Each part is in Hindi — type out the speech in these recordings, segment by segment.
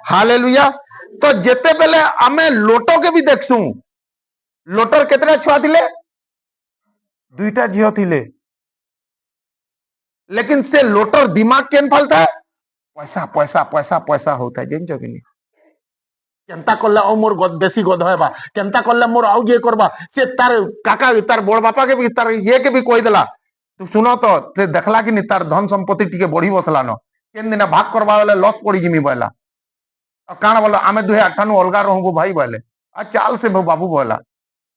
हालेलुया। तो जेते बेले आमे लोटो के भी देखसु, लोटर केतरा छुआ थिले? दुईटा झियो थिले। लेकिन से लोटर दिमाग केन फलता है? पैसा पैसा पैसा पैसा होता है। जानछ कि नहीं? केनता करले ओ मोर बेसी गध हेबा, केनता करले मोर आउ जे करबा, से तार काका तार बड़ बापा के भी तार ये के भी कहि देला। तू सुनो तो से देखला कि नहीं तार धन संपत्ति टिके बढ़ी बसला न, केन दिन भाग करबा वाले लॉस पड़ी जिमी बोला। काण बोला आमे दुहे अठानु अलगा रहबो भाई बोले। आ चाल से बाबू बोला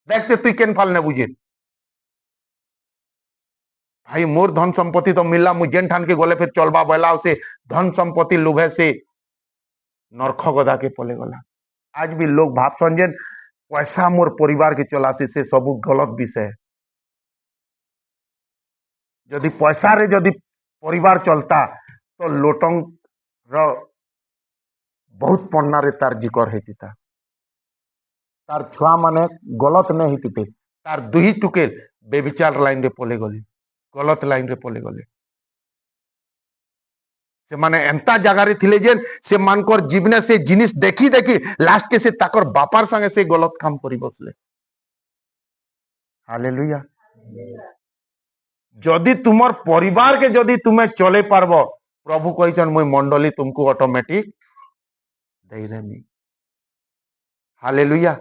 देख से तू केन फल ने बुझे भाई मोर धन संपत्ति तो मिलला मु जेन ठान के गले फिर चलबा बोला से धन संपत्ति लोभे से नरख गदा के पले गला। आज भी लोग भाव संजन पैसा मोर परिवार के चलासी से सब गलत विषय। जदि पैसा रे जदि परिवार चलता तो लोटंग रो बहुत पन्ना रे तार जिकर हेतिता, तार छुआ माने गलत नहीं हेतिते, तार दुही टुके बेविचार लाइन रे पले गले, गलत लाइन रे पले गले। से माने एंता जगह रे थिले जेन से मानकर जीवने से जिनिस देखी देखी लास्ट के से ताकर बापार संगे से गलत काम करी बसले। हालेलुया। जदि तुमर परिवार के जदि तुम्हें चले पारबो, प्रभु कहिछन मुई मंडली तुमको ऑटोमेटिक दे देमी। हालेलुया।